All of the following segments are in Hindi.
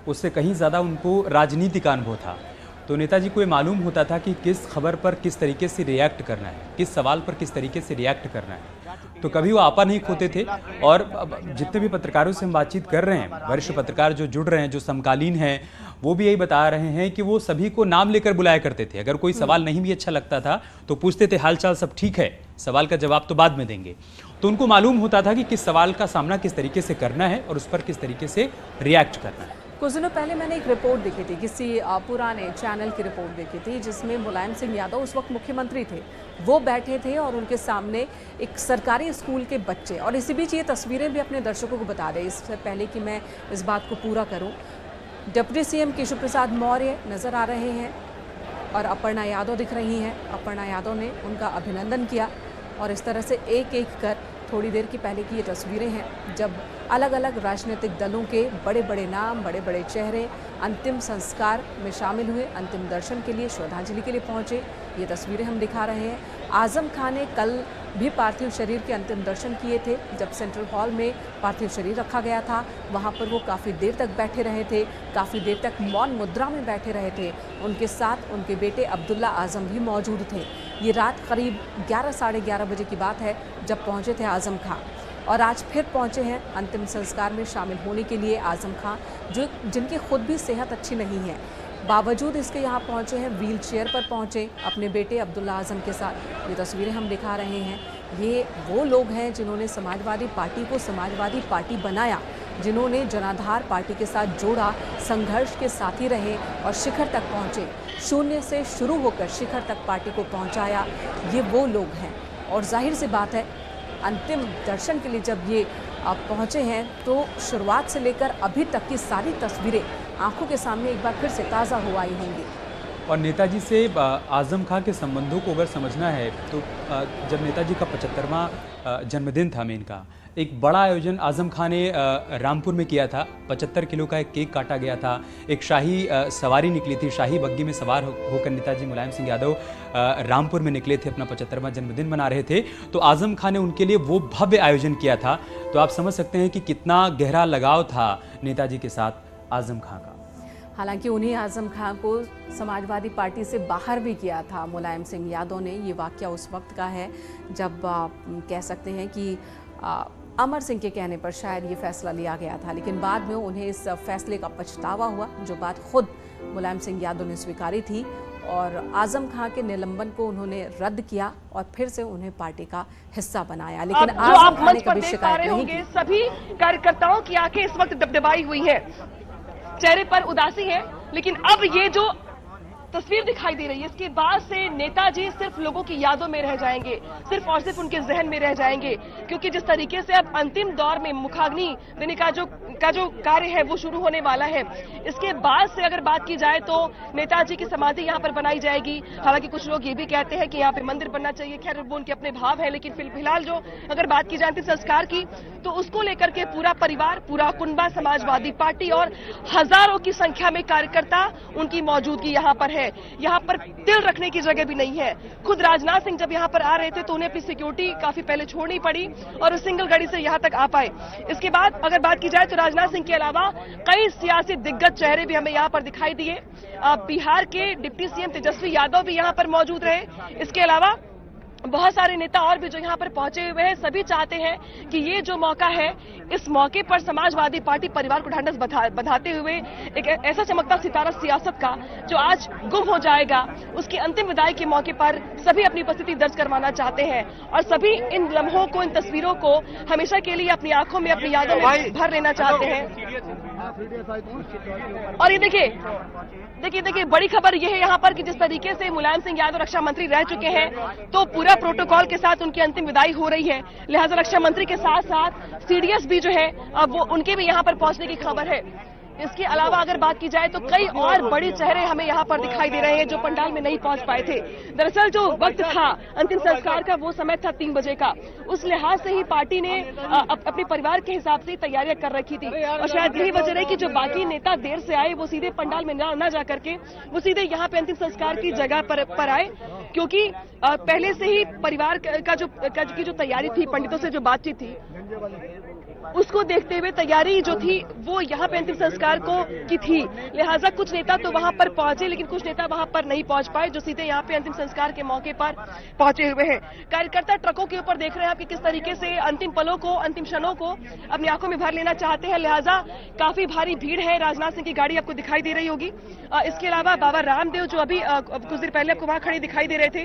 उससे कहीं ज़्यादा उनको राजनीति का अनुभव था। तो नेताजी को ये मालूम होता था कि किस खबर पर किस तरीके से रिएक्ट करना है, किस सवाल पर किस तरीके से रिएक्ट करना है। तो कभी वो आपा नहीं खोते थे। और जितने भी पत्रकारों से हम बातचीत कर रहे हैं, वरिष्ठ पत्रकार जो जुड़ रहे हैं, जो समकालीन हैं, वो भी यही बता रहे हैं कि वो सभी को नाम लेकर बुलाया करते थे। अगर कोई सवाल नहीं भी अच्छा लगता था तो पूछते थे, हालचाल सब ठीक है, सवाल का जवाब तो बाद में देंगे। तो उनको मालूम होता था कि किस सवाल का सामना किस तरीके से करना है और उस पर किस तरीके से रिएक्ट करना है। कुछ दिनों पहले मैंने एक रिपोर्ट देखी थी, किसी पुराने चैनल की रिपोर्ट देखी थी, जिसमें मुलायम सिंह यादव उस वक्त मुख्यमंत्री थे, वो बैठे थे और उनके सामने एक सरकारी स्कूल के बच्चे, और इसी बीच ये तस्वीरें भी अपने दर्शकों को बता दें इससे पहले कि मैं इस बात को पूरा करूं। डिप्टी सीएम केशव प्रसाद मौर्य नज़र आ रहे हैं और अपर्णा यादव दिख रही हैं। अपर्णा यादव ने उनका अभिनंदन किया और इस तरह से एक एक कर थोड़ी देर की पहले की ये तस्वीरें हैं जब अलग अलग राजनीतिक दलों के बड़े बड़े नाम, बड़े बड़े चेहरे अंतिम संस्कार में शामिल हुए, अंतिम दर्शन के लिए, श्रद्धांजलि के लिए पहुंचे। ये तस्वीरें हम दिखा रहे हैं। आजम खान ने कल भी पार्थिव शरीर के अंतिम दर्शन किए थे। जब सेंट्रल हॉल में पार्थिव शरीर रखा गया था, वहां पर वो काफ़ी देर तक बैठे रहे थे, काफ़ी देर तक मौन मुद्रा में बैठे रहे थे। उनके साथ उनके बेटे अब्दुल्ला आजम भी मौजूद थे। ये रात करीब 11 साढ़े 11 बजे की बात है जब पहुंचे थे आजम खां, और आज फिर पहुंचे हैं अंतिम संस्कार में शामिल होने के लिए आजम खां, जिनकी खुद भी सेहत अच्छी नहीं है। बावजूद इसके यहाँ पहुँचे हैं, व्हील चेयर पर पहुँचे अपने बेटे अब्दुल्ला आजम के साथ। ये तस्वीरें हम दिखा रहे हैं। ये वो लोग हैं जिन्होंने समाजवादी पार्टी को समाजवादी पार्टी बनाया, जिन्होंने जनाधार पार्टी के साथ जोड़ा, संघर्ष के साथी रहे और शिखर तक पहुँचे। शून्य से शुरू होकर शिखर तक पार्टी को पहुँचाया, ये वो लोग हैं। और जाहिर सी बात है, अंतिम दर्शन के लिए जब ये पहुँचे हैं तो शुरुआत से लेकर अभी तक की सारी तस्वीरें आंखों के सामने एक बार फिर से ताज़ा हो आई होंगी। और नेताजी से आजम खां के संबंधों को अगर समझना है तो जब नेताजी का 75वां जन्मदिन था मेन का, एक बड़ा आयोजन आजम खां ने रामपुर में किया था। 75 किलो का एक केक काटा गया था, एक शाही सवारी निकली थी, शाही बग्गी में सवार होकर नेताजी मुलायम सिंह यादव रामपुर में निकले थे, अपना 75वां जन्मदिन मना रहे थे। तो आजम खां ने उनके लिए वो भव्य आयोजन किया था। तो आप समझ सकते हैं कि कितना गहरा लगाव था नेताजी के साथ आजम खां का। हालांकि उन्हीं आजम खां को समाजवादी पार्टी से बाहर भी किया था मुलायम सिंह यादव ने। ये वाकया उस वक्त का है जब कह सकते हैं कि अमर सिंह के कहने पर शायद ये फैसला लिया गया था, लेकिन बाद में उन्हें इस फैसले का पछतावा हुआ, जो बात खुद मुलायम सिंह यादव ने स्वीकारी थी। और आजम खां के निलंबन को उन्होंने रद्द किया और फिर से उन्हें पार्टी का हिस्सा बनाया। लेकिन आजम खां ने कभी शिकायत नहीं की। सभी कार्यकर्ताओं की आंखें इस वक्त दबदबाई हुई है, चेहरे पर उदासी है, लेकिन अब ये जो तस्वीर दिखाई दे रही है, इसके बाद से नेताजी सिर्फ लोगों की यादों में रह जाएंगे, सिर्फ और सिर्फ उनके जहन में रह जाएंगे। क्योंकि जिस तरीके से अब अंतिम दौर में मुखाग्नि देने का जो कार्य है वो शुरू होने वाला है, इसके बाद से अगर बात की जाए तो नेताजी की समाधि यहाँ पर बनाई जाएगी। हालांकि कुछ लोग ये भी कहते हैं कि यहाँ पे मंदिर बनना चाहिए, खैर वो उनके अपने भाव है, लेकिन फिलहाल जो अगर बात की जाए अंतिम संस्कार की, तो उसको लेकर के पूरा परिवार, पूरा कुनबा समाजवादी पार्टी और हजारों की संख्या में कार्यकर्ता, उनकी मौजूदगी यहाँ पर है। यहाँ पर तिल रखने की जगह भी नहीं है। खुद राजनाथ सिंह जब यहाँ पर आ रहे थे तो उन्हें अपनी सिक्योरिटी काफी पहले छोड़नी पड़ी और उस सिंगल गाड़ी से यहाँ तक आ पाए। इसके बाद अगर बात की जाए तो राजनाथ सिंह के अलावा कई सियासी दिग्गज चेहरे भी हमें यहाँ पर दिखाई दिए। बिहार के डिप्टी सीएम तेजस्वी यादव भी यहाँ पर मौजूद रहे। इसके अलावा बहुत सारे नेता और भी जो यहाँ पर पहुंचे हुए हैं। सभी चाहते हैं कि ये जो मौका है, इस मौके पर समाजवादी पार्टी परिवार को ढांढस बंधाते हुए एक ऐसा चमकता सितारा सियासत का जो आज गुम हो जाएगा, उसकी अंतिम विदाई के मौके पर सभी अपनी उपस्थिति दर्ज करवाना चाहते हैं और सभी इन लम्हों को, इन तस्वीरों को हमेशा के लिए अपनी आंखों में, अपनी यादों में भर लेना चाहते हैं। और ये देखिए बड़ी खबर यह है यहाँ पर कि जिस तरीके से मुलायम सिंह यादव रक्षा मंत्री रह चुके हैं, तो पूरा प्रोटोकॉल के साथ उनकी अंतिम विदाई हो रही है। लिहाजा रक्षा मंत्री के साथ साथ सीडीएस भी जो है अब वो उनके भी यहाँ पर पहुंचने की खबर है। इसके अलावा अगर बात की जाए तो कई और बड़े चेहरे हमें यहाँ पर दिखाई दे रहे हैं जो पंडाल में नहीं पहुंच पाए थे। दरअसल जो वक्त था अंतिम संस्कार का, वो समय था 3 बजे का। उस लिहाज से ही पार्टी ने अपने परिवार के हिसाब से तैयारियां कर रखी थी और शायद यही वजह रही कि जो बाकी नेता देर से आए वो सीधे पंडाल में न जा करके वो सीधे यहाँ पे अंतिम संस्कार की जगह पर आए, क्योंकि पहले से ही परिवार की जो तैयारी थी, पंडितों से जो बातचीत थी, उसको देखते हुए तैयारी जो थी वो यहाँ पे अंतिम संस्कार की थी। लिहाजा कुछ नेता तो वहां पर पहुंचे, लेकिन कुछ नेता वहां पर नहीं पहुंच पाए, जो सीधे यहाँ पे अंतिम संस्कार के मौके पर पहुंचे हुए हैं। कार्यकर्ता ट्रकों के ऊपर देख रहे हैं आप कि किस तरीके से अंतिम पलों को, अंतिम क्षणों को अपनी आंखों में भर लेना चाहते हैं। लिहाजा काफी भारी भीड़ है। राजनाथ सिंह की गाड़ी आपको दिखाई दे रही होगी। इसके अलावा बाबा रामदेव जो अभी कुछ देर पहले आपको वहां खड़े दिखाई दे रहे थे,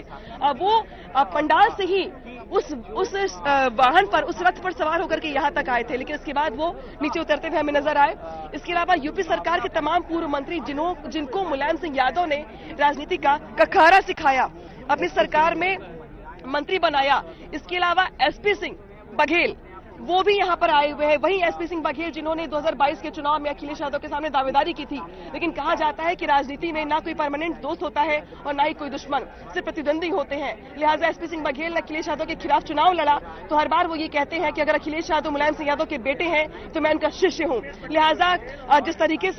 वो पंडाल से ही उस वाहन पर, उस रथ पर सवार होकर के यहाँ तक आए थे, लेकिन इसके बाद वो नीचे उतरते हुए हमें नजर आए। इसके अलावा यूपी सरकार के तमाम पूर्व मंत्री जिनको मुलायम सिंह यादव ने राजनीति का कखारा सिखाया, अपनी सरकार में मंत्री बनाया, इसके अलावा एसपी सिंह बघेल वो भी यहाँ पर आए हुए हैं। वहीं एसपी सिंह बघेल जिन्होंने 2022 के चुनाव में अखिलेश यादव के सामने दावेदारी की थी, लेकिन कहा जाता है कि राजनीति में ना कोई परमानेंट दोस्त होता है और ना ही कोई दुश्मन, सिर्फ प्रतिद्वंदी होते हैं। लिहाजा एसपी सिंह बघेल ने अखिलेश यादव के खिलाफ चुनाव लड़ा तो हर बार वो ये कहते हैं कि अगर अखिलेश यादव मुलायम सिंह यादव के बेटे हैं तो मैं उनका शिष्य हूँ। लिहाजा जिस तरीके से